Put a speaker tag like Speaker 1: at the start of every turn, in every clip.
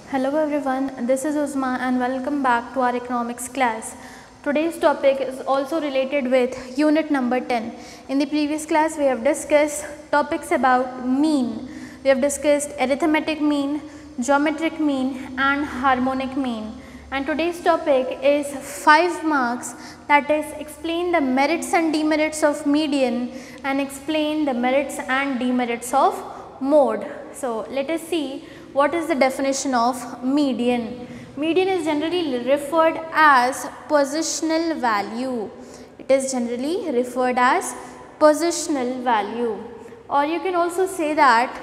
Speaker 1: Hello everyone, this is Uzma and welcome back to our economics class. Today's topic is also related with unit number 10. In the previous class we have discussed topics about mean. We have discussed arithmetic mean, geometric mean and harmonic mean. And today's topic is 5 marks, that is explain the merits and demerits of median and explain the merits and demerits of mode. So let us see what is the definition of median. Median is generally referred as positional value. It is generally referred as positional value, or you can also say that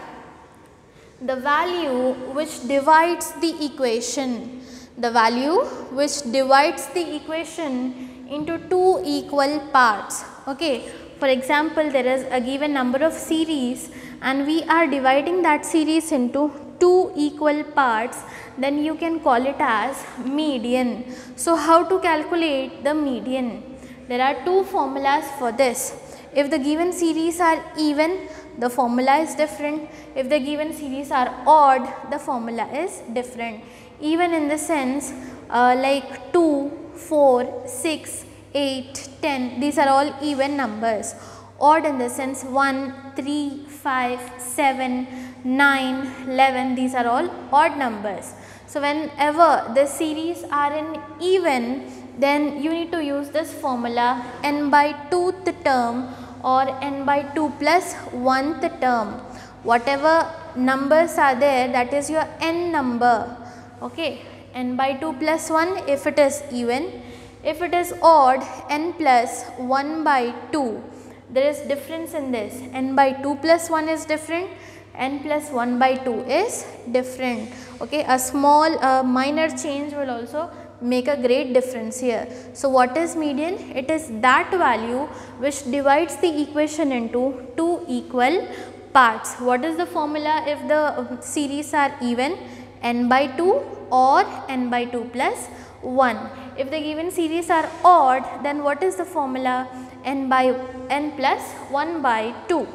Speaker 1: the value which divides the equation. The value which divides the equation into two equal parts. Okay. For example, there is a given number of series and we are dividing that series into two equal parts, then you can call it as median. So, how to calculate the median? There are two formulas for this. If the given series are even, the formula is different. If the given series are odd, the formula is different. Even in the sense like 2, 4, 6, 8, 10, these are all even numbers. Odd in the sense 1, 3, 5, 7, 9, 11, these are all odd numbers. So, whenever the series are in even, then you need to use this formula n by 2th term or n by 2 plus 1th term. Whatever numbers are there, that is your n number. Okay, n by 2 plus 1 if it is even. If it is odd, n plus 1 by 2. There is difference in this. N by 2 plus 1 is different. N plus 1 by 2 is different. Okay, a small minor change will also make a great difference here. So, what is median? It is that value which divides the equation into two equal parts. What is the formula if the series are even? N by 2 or n by 2 plus 1. If the given series are odd, then what is the formula? N by n plus 1 by 2.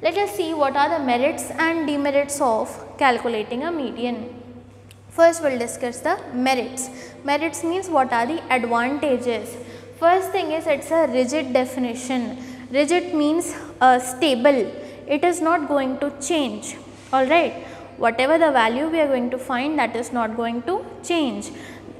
Speaker 1: Let us see what are the merits and demerits of calculating a median. First we will discuss the merits. Merits means what are the advantages. First thing is it is a rigid definition. Rigid means stable. It is not going to change. Alright. Whatever the value we are going to find, that is not going to change.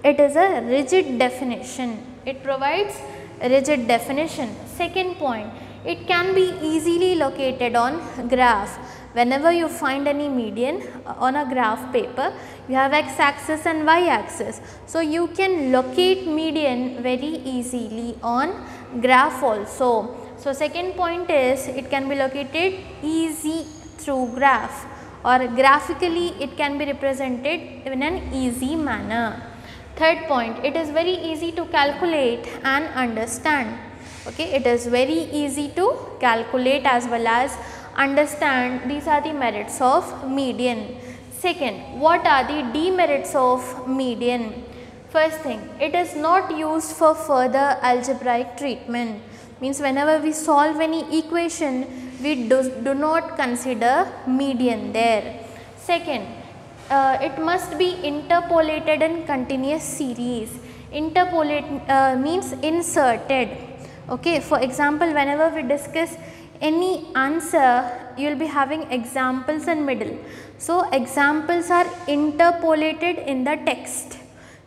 Speaker 1: It is a rigid definition. It provides a rigid definition. Second point, it can be easily located on graph. Whenever you find any median on a graph paper, you have x axis and y axis. So, you can locate median very easily on graph also. So, second point is it can be located easy through graph, or graphically it can be represented in an easy manner. Third point, it is very easy to calculate and understand. Okay, it is very easy to calculate as well as understand. These are the merits of median. Second, what are the demerits of median? First thing, it is not used for further algebraic treatment. Means whenever we solve any equation, we do not consider median there. Second, it must be interpolated in continuous series. Interpolate means inserted. Okay, for example, whenever we discuss any answer, you will be having examples in middle. So, examples are interpolated in the text.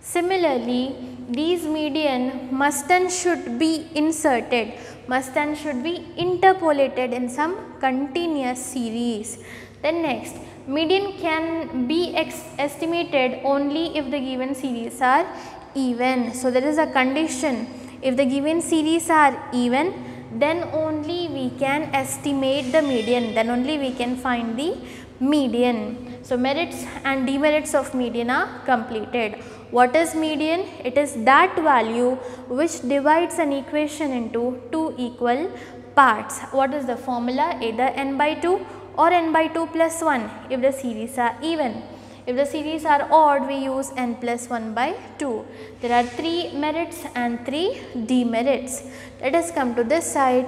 Speaker 1: Similarly, these median must and should be inserted, must and should be interpolated in some continuous series. Then next, median can be estimated only if the given series are even. So, there is a condition. If the given series are even, then only we can estimate the median, then only we can find the median. So, merits and demerits of median are completed. What is median? It is that value which divides an equation into two equal parts. What is the formula? Either n by 2 or n by 2 plus 1 if the series are even. If the series are odd, we use n plus 1 by 2. There are 3 merits and 3 demerits. Let us come to this side.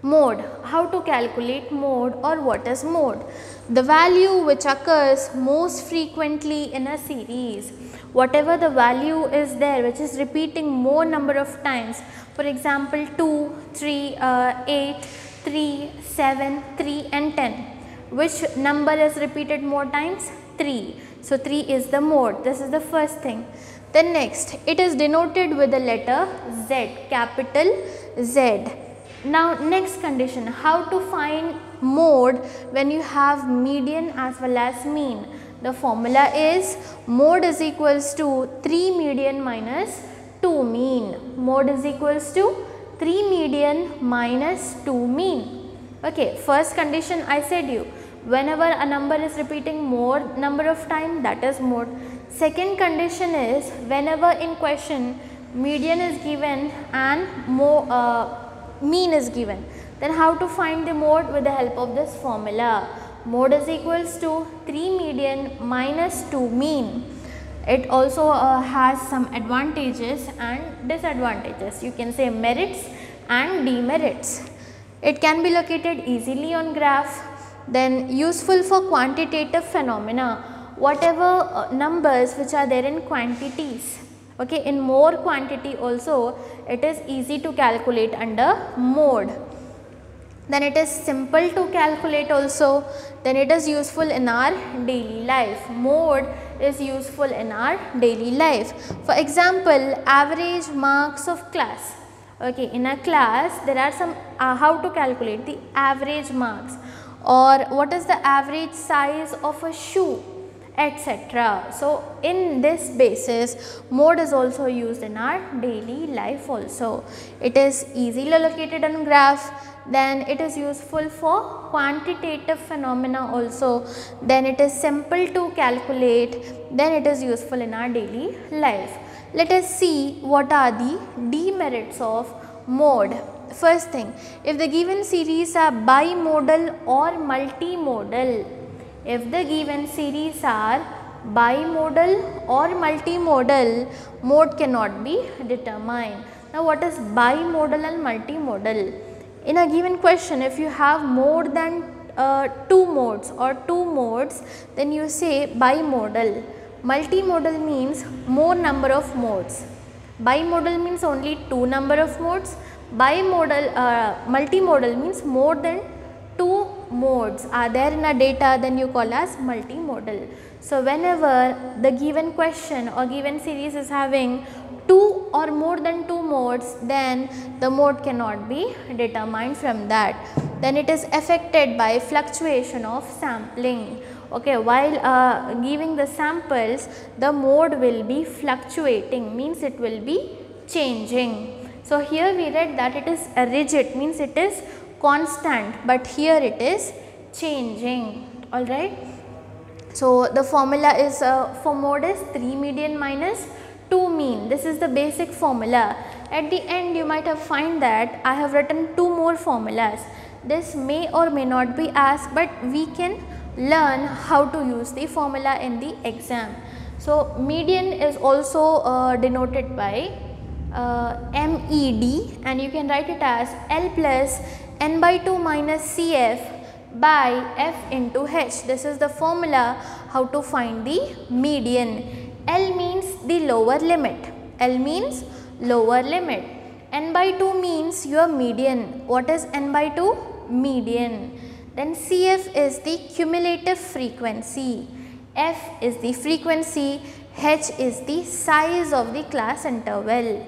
Speaker 1: Mode. How to calculate mode or what is mode? The value which occurs most frequently in a series. Whatever the value is there which is repeating more number of times. For example, 2, 3, 8, 3, 7, 3 and 10. Which number is repeated more times? 3. So, 3 is the mode. This is the first thing. Then next, it is denoted with the letter Z, capital Z. Now next condition, how to find mode when you have median as well as mean. The formula is mode is equals to 3 median minus 2 mean. Mode is equals to 3 median minus 2 mean. Okay, first condition I said you, whenever a number is repeating more number of time, that is mode. Second condition is whenever in question median is given and mean is given, then how to find the mode? With the help of this formula. Mode is equals to 3 median minus 2 mean. It also has some advantages and disadvantages. You can say merits and demerits. It can be located easily on graph, then useful for quantitative phenomena, whatever numbers which are there in quantities. Okay, in more quantity also it is easy to calculate under mode. Then it is simple to calculate also, then it is useful in our daily life. Mode is useful in our daily life. For example, average marks of class. Okay, in a class there are some how to calculate the average marks, or what is the average size of a shoe, etc. So, in this basis mode is also used in our daily life also. It is easily located on graph, then it is useful for quantitative phenomena also, then it is simple to calculate, then it is useful in our daily life. Let us see what are the demerits of mode. First thing, if the given series are bimodal or multimodal, if the given series are bimodal or multimodal, mode cannot be determined. Now, what is bimodal and multimodal? In a given question, if you have more than 2 modes or 2 modes, then you say bimodal. Multimodal means more number of modes. Bimodal means only 2 number of modes. Multimodal means more than 2 modes are there in a data, then you call as multimodal. So, whenever the given question or given series is having 2 or more than 2 modes, then the mode cannot be determined from that. Then it is affected by fluctuation of sampling. Okay, while giving the samples, the mode will be fluctuating, means it will be changing. So, here we read that it is rigid, means it is constant, but here it is changing. Alright. So, the formula is for mode is 3 median minus 2 mean. This is the basic formula. At the end you might have find that I have written 2 more formulas. This may or may not be asked, but we can learn how to use the formula in the exam. So, median is also denoted by MED, and you can write it as L plus n by 2 minus CF by F into H. This is the formula how to find the median. L means the lower limit. L means lower limit. N by 2 means your median. What is n by 2? Median. Then CF is the cumulative frequency. F is the frequency. H is the size of the class interval.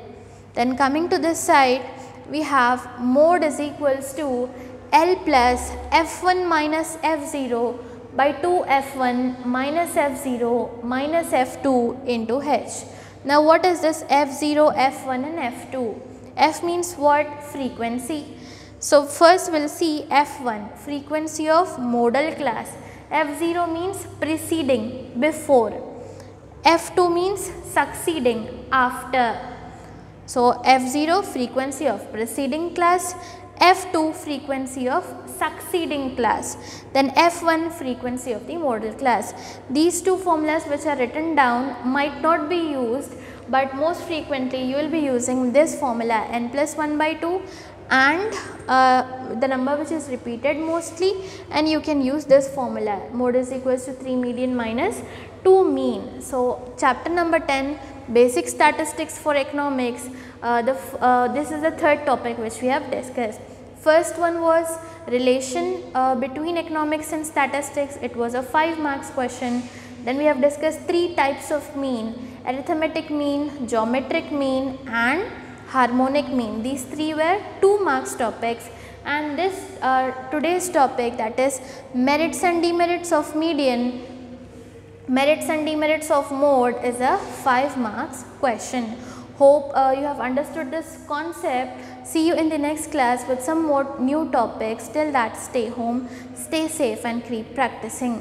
Speaker 1: Then coming to this side, we have mode is equals to L plus F1 minus F0 by 2 F1 minus F0 minus F2 into H. Now, what is this F0, F1 and F2? F means what? Frequency. So, first we will see F1, frequency of modal class. F0 means preceding, before. F2 means succeeding, after. So, F0 frequency of preceding class, F2 frequency of succeeding class, then F1 frequency of the modal class. These two formulas which are written down might not be used, but most frequently you will be using this formula n plus 1 by 2 and the number which is repeated mostly, and you can use this formula, mode is equals to 3 median minus 2 mean. So, chapter number 10, basic statistics for economics, this is the third topic which we have discussed. First one was relation between economics and statistics. It was a 5 marks question. Then we have discussed 3 types of mean: arithmetic mean, geometric mean and harmonic mean. These 3 were 2 marks topics, and this today's topic, that is merits and demerits of median, merits and demerits of mode, is a 5 marks question. Hope you have understood this concept. See you in the next class with some more new topics. Till that, stay home, stay safe and keep practicing.